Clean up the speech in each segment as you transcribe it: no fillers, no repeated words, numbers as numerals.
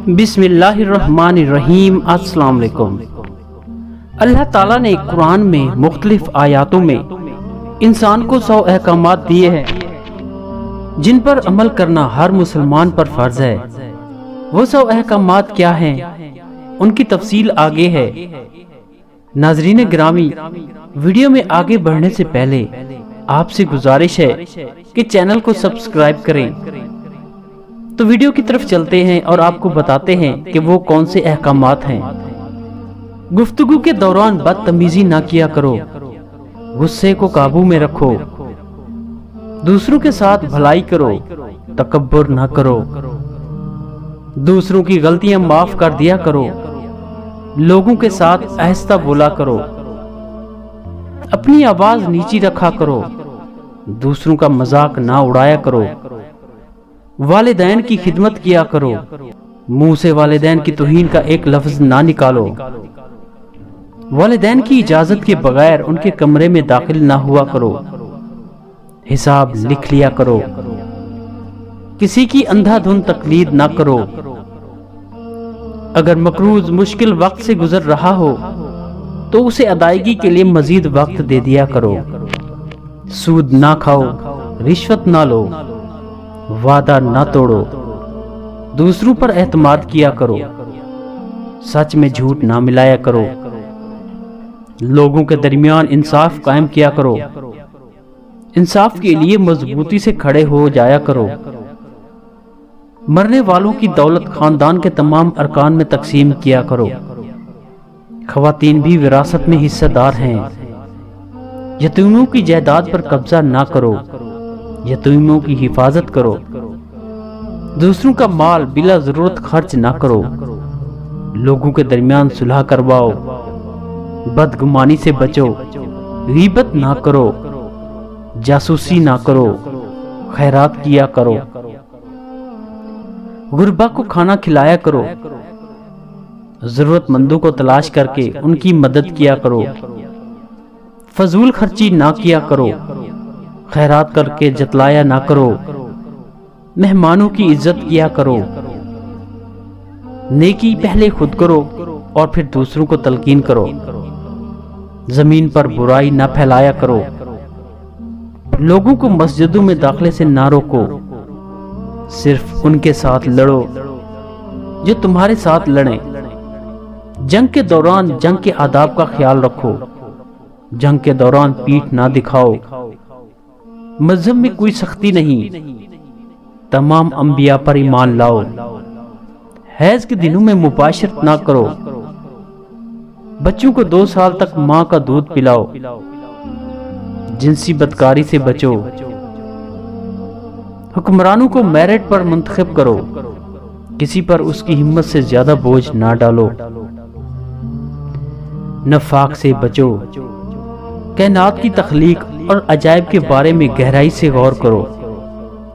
بسم اللہ الرحمن الرحیم۔ السلام علیکم۔ اللہ تعالیٰ نے قرآن میں مختلف آیاتوں میں انسان کو 100 احکامات دیے ہیں جن پر عمل کرنا ہر مسلمان پر فرض ہے۔ وہ 100 احکامات کیا ہیں، ان کی تفصیل آگے ہے۔ ناظرین گرامی، ویڈیو میں آگے بڑھنے سے پہلے آپ سے گزارش ہے کہ چینل کو سبسکرائب کریں۔ تو ویڈیو کی طرف چلتے ہیں اور آپ کو بتاتے ہیں کہ وہ کون سے احکامات ہیں۔ گفتگو کے دوران بدتمیزی نہ کیا کرو، غصے کو قابو میں رکھو، دوسروں کے ساتھ بھلائی کرو، تکبر نہ کرو، دوسروں کی غلطیاں معاف کر دیا کرو، لوگوں کے ساتھ آہستہ بولا کرو، اپنی آواز نیچی رکھا کرو، دوسروں کا مذاق نہ اڑایا کرو، والدین کی خدمت کیا کرو، منہ سے والدین کی توہین کا ایک لفظ نہ نکالو، والدین کی اجازت کے بغیر ان کے کمرے میں داخل نہ ہوا کرو، حساب لکھ لیا کرو، کسی کی اندھا دھند تقلید نہ کرو، اگر مقروض مشکل وقت سے گزر رہا ہو تو اسے ادائیگی کے لیے مزید وقت دے دیا کرو، سود نہ کھاؤ، رشوت نہ لو، وعدہ نہ توڑو، دوسروں پر اعتماد کیا کرو، سچ میں جھوٹ نہ ملایا کرو، لوگوں کے درمیان انصاف قائم کیا کرو، انصاف کے لیے مضبوطی سے کھڑے ہو جایا کرو، مرنے والوں کی دولت خاندان کے تمام ارکان میں تقسیم کیا کرو، خواتین بھی وراثت میں حصہ دار ہیں، یتیموں کی جائیداد پر قبضہ نہ کرو، یتیموں کی حفاظت کرو، دوسروں کا مال بلا ضرورت خرچ نہ کرو، لوگوں کے درمیان صلح کرواؤ، بدگمانی سے بچو، غیبت نہ کرو، جاسوسی نہ کرو، خیرات کیا کرو، غربا کو کھانا کھلایا کرو، ضرورت مندوں کو تلاش کر کے ان کی مدد کیا کرو، فضول خرچی نہ کیا کرو، خیرات کر کے جتلایا نہ کرو، مہمانوں کی عزت کیا کرو، نیکی پہلے خود کرو اور پھر دوسروں کو تلقین کرو، زمین پر برائی نہ پھیلایا کرو، لوگوں کو مسجدوں میں داخلے سے نہ روکو، صرف ان کے ساتھ لڑو جو تمہارے ساتھ لڑیں، جنگ کے دوران جنگ کے آداب کا خیال رکھو، جنگ کے دوران پیٹھ نہ دکھاؤ، مذہب میں کوئی سختی نہیں، تمام انبیاء پر ایمان لاؤ، حیض کے دنوں میں مباشرت نہ کرو، بچوں کو 2 سال تک ماں کا دودھ پلاؤ، جنسی بدکاری سے بچو، حکمرانوں کو میرٹ پر منتخب کرو، کسی پر اس کی ہمت سے زیادہ بوجھ نہ ڈالو، نفاق سے بچو، کائنات کی تخلیق اور عجائب کے بارے میں گہرائی سے غور کرو،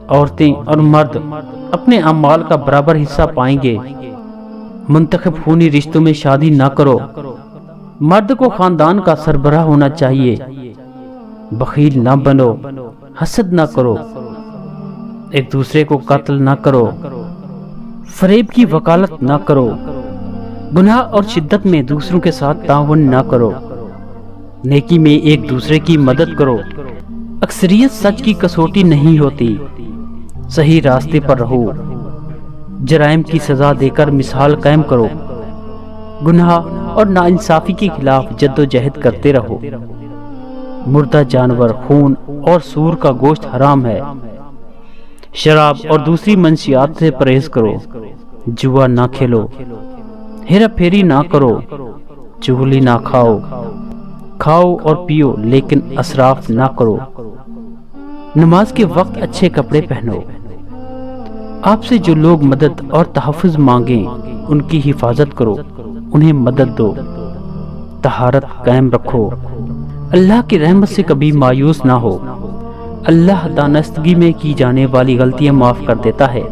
عورتیں اور مرد اپنے اعمال کا برابر حصہ پائیں گے، منتخب خونی رشتوں میں شادی نہ کرو، مرد کو خاندان کا سربراہ ہونا چاہیے، بخیل نہ بنو، حسد نہ کرو، ایک دوسرے کو قتل نہ کرو، فریب کی وکالت نہ کرو، گناہ اور شدت میں دوسروں کے ساتھ تعاون نہ کرو، نیکی میں ایک دوسرے کی مدد کرو، اکثریت سچ کی کسوٹی نہیں ہوتی، صحیح راستے پر رہو، جرائم کی سزا دے کر مثال قائم کرو، گناہ اور ناانصافی کے خلاف جد و جہد کرتے رہو، مردہ جانور، خون اور سور کا گوشت حرام ہے، شراب اور دوسری منشیات سے پرہیز کرو، جوا نہ کھیلو، ہیرا پھیری نہ کرو، چغلی نہ کھاؤ، کھاؤ اور پیو لیکن اسراف نہ کرو، نماز کے وقت اچھے کپڑے پہنو، آپ سے جو لوگ مدد اور تحفظ مانگیں ان کی حفاظت کرو، انہیں مدد دو، طہارت قائم رکھو، اللہ کی رحمت سے کبھی مایوس نہ ہو، اللہ دانستگی میں کی جانے والی غلطیاں معاف کر دیتا ہے،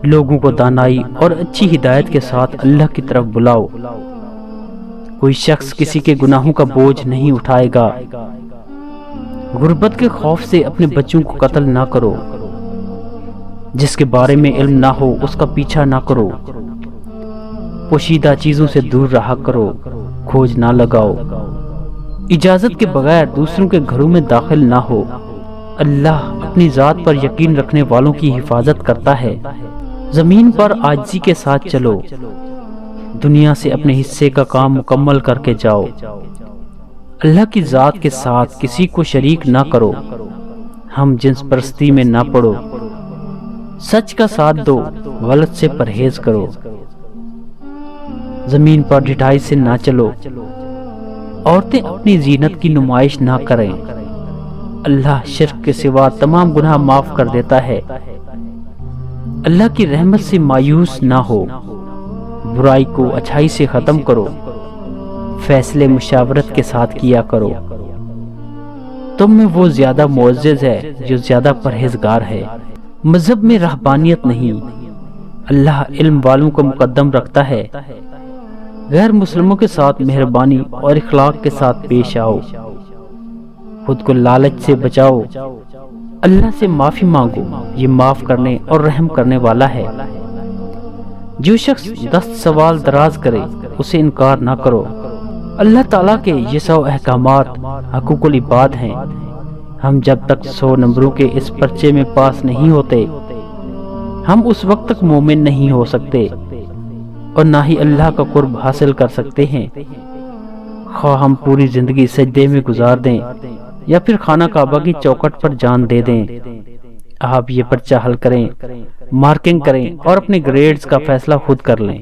لوگوں کو دانائی اور اچھی ہدایت کے ساتھ اللہ کی طرف بلاؤ، کوئی شخص کسی کے گناہوں کا بوجھ نہیں اٹھائے گا، غربت کے خوف سے اپنے بچوں کو قتل نہ کرو، جس کے بارے میں علم نہ ہو اس کا پیچھا نہ کرو، پوشیدہ چیزوں سے دور رہا کرو، کھوج نہ لگاؤ، اجازت کے بغیر دوسروں کے گھروں میں داخل نہ ہو۔ اللہ اپنی ذات پر یقین رکھنے والوں کی حفاظت کرتا ہے۔ زمین پر عاجزی کے ساتھ چلو، دنیا سے اپنے حصے کا کام مکمل کر کے جاؤ۔ اللہ کی ذات کے ساتھ کسی کو شریک نہ کرو، ہم جنس پرستی میں نہ پڑو، سچ کا ساتھ دو، غلط سے پرہیز کرو۔ زمین پر ڈھٹائی سے نہ چلو، عورتیں اپنی زینت کی نمائش نہ کریں۔ اللہ شرک کے سوا تمام گناہ معاف کر دیتا ہے۔ اللہ کی رحمت سے مایوس نہ ہو، برائی کو اچھائی سے ختم کرو، فیصلے مشاورت کے ساتھ کیا کرو۔ تم میں وہ زیادہ معزز ہے جو زیادہ پرہیزگار ہے۔ مذہب میں رہبانیت نہیں، اللہ علم والوں کو مقدم رکھتا ہے۔ غیر مسلموں کے ساتھ مہربانی اور اخلاق کے ساتھ پیش آؤ، خود کو لالچ سے بچاؤ، اللہ سے معافی مانگو، یہ معاف کرنے اور رحم کرنے والا ہے۔ جو شخص 10 سوال دراز کرے اسے انکار نہ کرو۔ اللہ تعالیٰ کے یہ 100 احکامات حقوق العباد ہیں۔ ہم جب تک 100 نمبروں کے اس پرچے میں پاس نہیں ہوتے، ہم اس وقت تک مومن نہیں ہو سکتے اور نہ ہی اللہ کا قرب حاصل کر سکتے ہیں۔ خواہ ہم پوری زندگی سجدے میں گزار دیں یا پھر خانہ کعبہ کی چوکھٹ پر جان دے دیں، آپ یہ پرچہ حل کریں، مارکنگ کریں اور اپنے گریڈز کا فیصلہ خود کر لیں۔